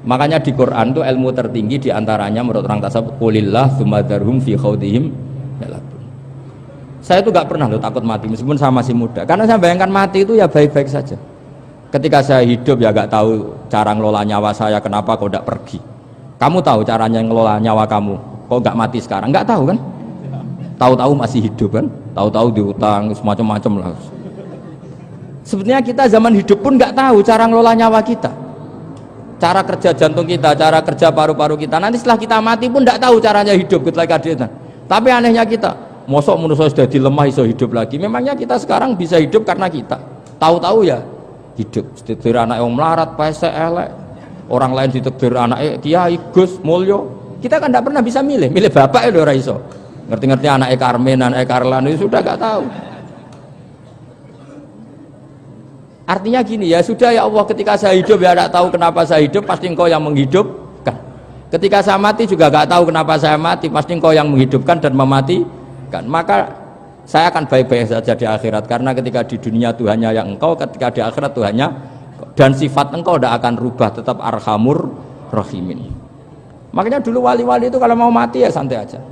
Makanya di Quran itu ilmu tertinggi diantaranya menurut orang tasawuf qulillah tsumma dzarhum fi khaudihim yalabun. Saya itu gak pernah takut mati meskipun saya masih muda, karena saya bayangkan mati itu ya baik-baik saja. Ketika saya hidup ya gak tahu cara ngelola nyawa saya, kenapa kok gak pergi. Kamu tahu caranya ngelola nyawa kamu, kok gak mati sekarang? Gak tahu kan? Tahu-tahu masih hidup kan? Tahu-tahu diutang semacam-macam lah. Sebetulnya kita zaman hidup pun gak tahu cara ngelola nyawa kita, cara kerja jantung kita, cara kerja paru-paru kita. Nanti setelah kita mati pun tidak tahu caranya hidup ketika dia. Tapi anehnya kita, mosok manusia sudah dilemah iso hidup lagi. Memangnya kita sekarang bisa hidup karena kita tahu-tahu ya hidup. Ditekdir anak yang melarat, pesek, elek. Orang lain ditekdir anak Kiai, Gus, Mulyo. Kita kan tidak pernah bisa milih bapak itu ora iso. Ngerti-ngerti anak Karmen, anak Karlan itu sudah gak tahu. Artinya gini, ya sudah ya Allah, ketika saya hidup ya tidak tahu kenapa saya hidup, pasti engkau yang menghidupkan. Ketika saya mati juga gak tahu kenapa saya mati, pasti engkau yang menghidupkan dan mematikan. Maka saya akan baik-baik saja di akhirat, karena ketika di dunia Tuhannya yang engkau, ketika di akhirat Tuhannya, dan sifat engkau tidak akan rubah, tetap arhamur rahimin. Makanya dulu wali-wali itu kalau mau mati ya santai aja.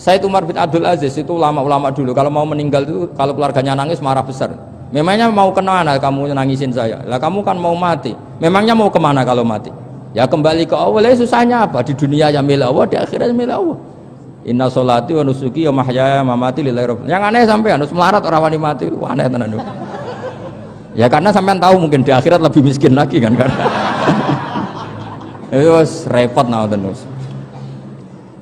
Said Umar bin Abdul Aziz itu ulama-ulama dulu, kalau mau meninggal itu kalau keluarganya nangis marah besar. Memangnya mau kemana kamu nangisin saya? Lah kamu kan mau mati. Memangnya mau kemana kalau mati? Ya kembali ke Allah. Susahnya apa? Di dunia ya milik Allah, di akhirat milik Allah. Inna sholati wa nusuki wa mahyaya wa mamati lillahi rabbil. Yang aneh sampai harus melarat orang wani mati. Wah, aneh tenan. Ya karena sampean tahu mungkin di akhirat lebih miskin lagi kan karena. Itu repot terus.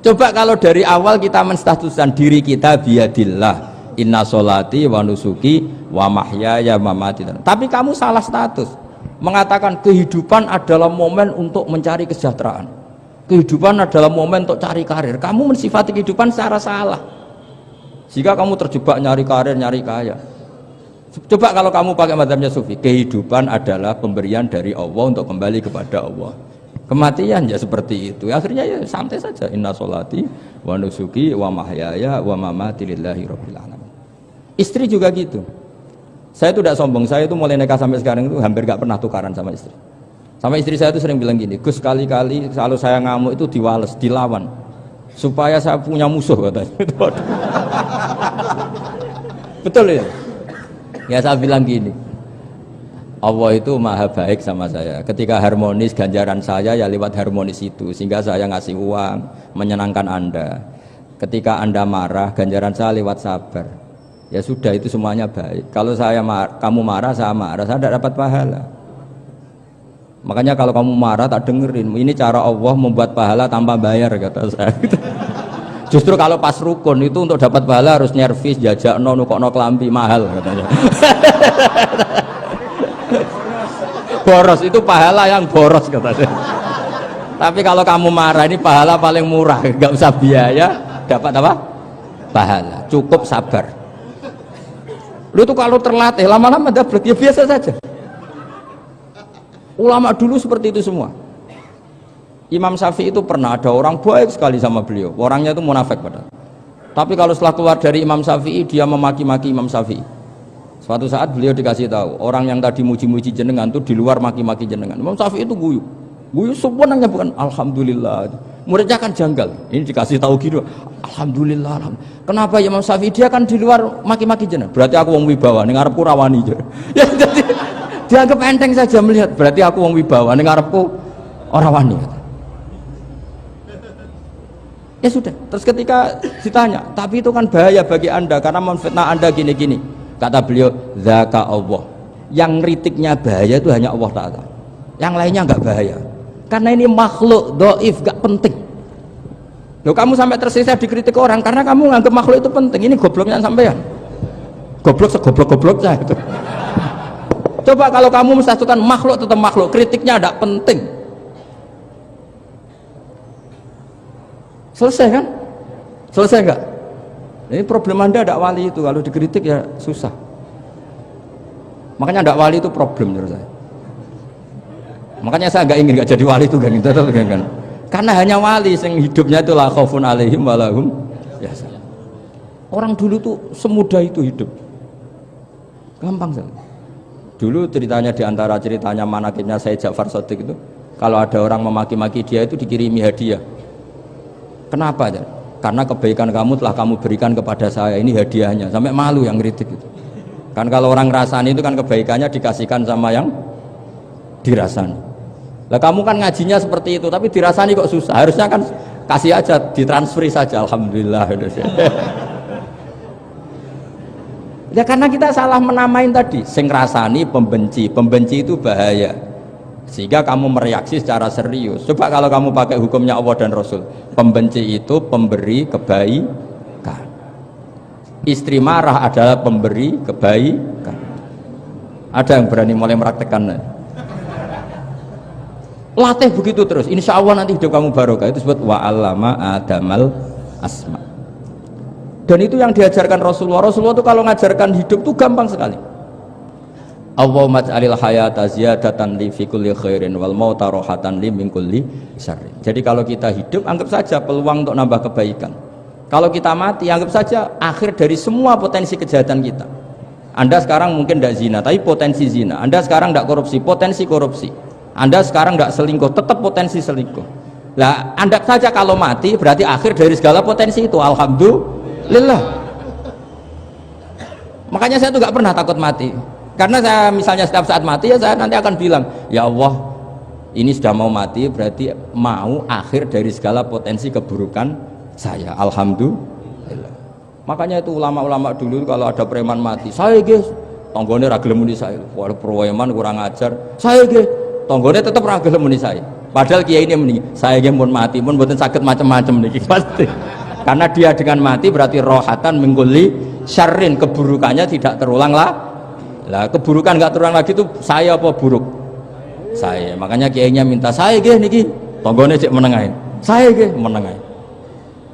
Coba kalau dari awal kita menstatuskan diri kita biadillah. Inna sholati wa nusuki wa mahyaya wa mamati. Tapi kamu salah status, mengatakan kehidupan adalah momen untuk mencari kesejahteraan, kehidupan adalah momen untuk cari karir. Kamu mensifati kehidupan secara salah, jika kamu terjebak nyari karir, nyari kaya. Coba kalau kamu pakai mazhabnya Sufi, kehidupan adalah pemberian dari Allah untuk kembali kepada Allah. Kematian ya seperti itu. Akhirnya ya santai saja. Inna sholati wa nusuki wa mahyaya wa mamati lillahi rabbil alamin. Istri juga gitu. Saya itu tidak sombong, saya itu mulai nikah sampai sekarang itu hampir gak pernah tukaran sama istri. Sama istri saya itu sering bilang gini, Gus kali-kali kalau saya ngamuk itu diwales, dilawan, supaya saya punya musuh katanya. Betul ya? Ya saya bilang gini, Allah itu maha baik sama saya. Ketika harmonis, ganjaran saya ya lewat harmonis itu, sehingga saya ngasih uang, menyenangkan Anda. Ketika Anda marah, ganjaran saya lewat sabar. Ya sudah, itu semuanya baik. Kalau kamu marah, saya tidak dapat pahala. Makanya kalau kamu marah tak dengerin. Ini cara Allah membuat pahala tanpa bayar, kata saya. Justru kalau pas rukun itu untuk dapat pahala harus nyervis, jajak nukokno kelambi mahal katanya. Boros itu pahala yang boros katanya. Tapi kalau kamu marah ini pahala paling murah, nggak usah biaya, dapat apa? Pahala. Cukup sabar. Lu tuh kalau terlatih lama-lama dapat ya biasa saja. Ulama dulu seperti itu semua. Imam Syafi'i itu pernah ada orang baik sekali sama beliau. Orangnya itu munafik padahal. Tapi kalau setelah keluar dari Imam Syafi'i dia memaki-maki Imam Syafi'i. Suatu saat beliau dikasih tahu orang yang tadi muji-muji jenengan itu di luar maki-maki jenengan. Imam Syafi'i itu guyu sebenarnya bukan alhamdulillah. Muridnya kan janggal. Ini dikasih tahu gitu. Alhamdulillah. Kenapa Imam Syafi'i dia kan di luar maki-maki jenengan? Berarti aku wong wibawa ning ngarepku rawani. Ya jadi dianggap enteng saja melihat. Berarti aku wong wibawa ning ngarepku ora wani. Ya sudah. Terus ketika ditanya, tapi itu kan bahaya bagi Anda karena memfitnah Anda gini-gini. Kata beliau, zaka Allah. Yang ngritiknya bahaya itu hanya Allah Ta'ala. Yang lainnya enggak bahaya. Karena ini makhluk dhaif, enggak penting. Loh kamu sampai tersisa dikritik orang karena kamu nganggap makhluk itu penting. Ini gobloknya sampean. Goblok segoblok-gobloknya itu. Coba kalau kamu mensatukan makhluk tetap makhluk, kritiknya enggak penting. Selesai kan? Selesai enggak? Ini problem Anda ada wali itu, kalau dikritik ya susah. Makanya ada wali itu problem menurut saya. Makanya saya nggak ingin nggak jadi wali itu kan. Karena hanya wali yang hidupnya itu la khaufun alaihim wa lahum yahzanun. Orang dulu tuh semudah itu hidup. Gampang sekali. Dulu ceritanya diantara ceritanya manakibnya Sayyid Ja'far Shadiq itu, kalau ada orang memaki-maki dia itu dikirimi hadiah. Kenapa ya? Karena kebaikan kamu telah kamu berikan kepada saya, ini hadiahnya. Sampai malu yang ngeritik itu. Kan kalau orang ngerasani itu kan kebaikannya dikasihkan sama yang dirasani. Lah kamu kan ngajinya seperti itu, tapi dirasani kok susah. Harusnya kan kasih aja, ditransferi saja. Alhamdulillah. Ya karena kita salah menamain tadi. Sing ngrasani pembenci, pembenci itu bahaya. Sehingga kamu mereaksi secara serius. Coba kalau kamu pakai hukumnya Allah dan Rasul, pembenci itu pemberi kebaikan, istri marah adalah pemberi kebaikan. Ada yang berani mulai meraktekan? Latih begitu terus, insya Allah nanti hidup kamu barokah. Itu disebut wa'allama adamal asma. Dan itu yang diajarkan Rasulullah. Rasulullah itu kalau ngajarkan hidup itu gampang sekali. Allahumma ja'alil hayata ziyadatan li fi kulli khairin wal mauta rohatan li min kulli syarrin. Jadi kalau kita hidup anggap saja peluang untuk nambah kebaikan. Kalau kita mati anggap saja akhir dari semua potensi kejahatan kita. Anda sekarang mungkin tidak zina tapi potensi zina. Anda sekarang tidak korupsi, potensi korupsi. Anda sekarang tidak selingkuh, tetap potensi selingkuh. Lah anggap saja kalau mati berarti akhir dari segala potensi itu. Alhamdulillah. Makanya saya tuh gak pernah takut mati. Karena saya misalnya setiap saat mati ya saya nanti akan bilang, ya Allah ini sudah mau mati berarti mau akhir dari segala potensi keburukan saya. Alhamdulillah. Makanya itu ulama-ulama dulu kalau ada preman mati, saya guys tonggone ra gelem muni saya. Wah preman kurang ajar. Saya guys tonggone tetap ra gelem muni saya. Padahal kiai ini muni, saya guys pun mati pun mboten saged macam-macam niki pasti. Karena dia dengan mati berarti rohatan mengguli syarrin, keburukannya tidak terulang lah. Lah keburukan nggak terulang lagi itu saya apa buruk? Saya. Makanya kiainya minta saya nggih niki tonggone cek menengahin. Saya nggih menengahin.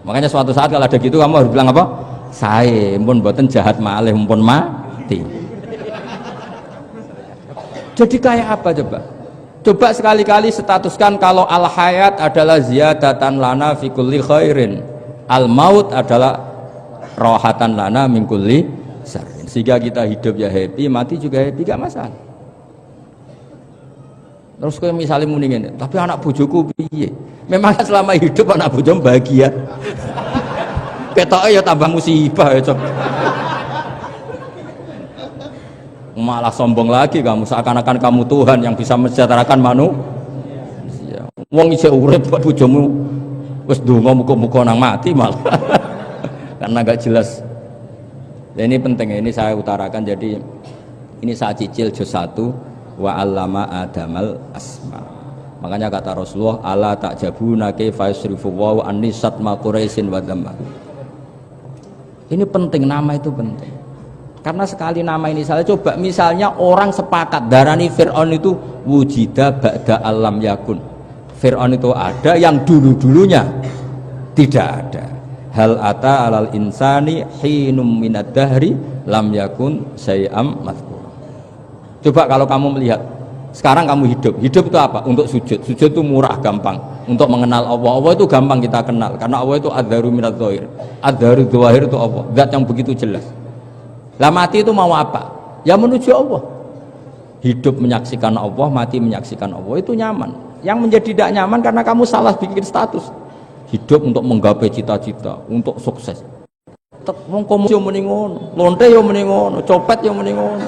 Makanya suatu saat kalau ada gitu kamu harus bilang apa? Saya pun mboten jahat malih pun mati. Jadi kayak apa coba? Coba sekali-kali statuskan kalau al hayat adalah ziyadatan lana fi kulli khairin. Al maut adalah rohatan lana min kulli syarrin. Sehingga kita hidup ya happy, mati juga happy, gak masalah. Terus kayak misalnya muni ngene, tapi anak bojoku piye? Memang selama hidup anak bojomu bahagia. Ketoke ya tambah musibah ya, Cok. Malah sombong lagi kamu, seakan-akan kamu Tuhan yang bisa mensejahterakan manusia. Wong isih urip kok bojomu wis ndonga muga-muga nang mati malah. Karena gak jelas. Dan ini penting, ini saya utarakan. Jadi ini saya cicil juz 1 wa 'allama adamal asma. Makanya kata Rasulullah, ala ta'jabuna kaifa yusrifu wa annisat ma quraisin wa dhamma. Ini penting, nama itu penting. Karena sekali nama ini salah, coba misalnya orang sepakat darani Fir'aun itu wujida ba'da alam yakun. Fir'aun itu ada yang dulu-dulunya tidak ada. Hal ata alal insani hinum minad dahri lam yakun syai'am madhkur. Coba kalau kamu melihat sekarang kamu hidup itu apa? Untuk sujud. Sujud itu murah, gampang. Untuk mengenal Allah. Allah itu gampang kita kenal karena Allah itu adzaru minadz dzahir. Adzaru dzahir itu Allah, zat yang begitu jelas. Lah mati itu mau apa? Ya menuju Allah. Hidup menyaksikan Allah, mati menyaksikan Allah, itu nyaman. Yang menjadi tidak nyaman karena kamu salah bikin status. Hidup untuk menggapai cita-cita, untuk sukses. Wong komo yo muni ngono, lonte yo muni ngono, copet yo muni ngono.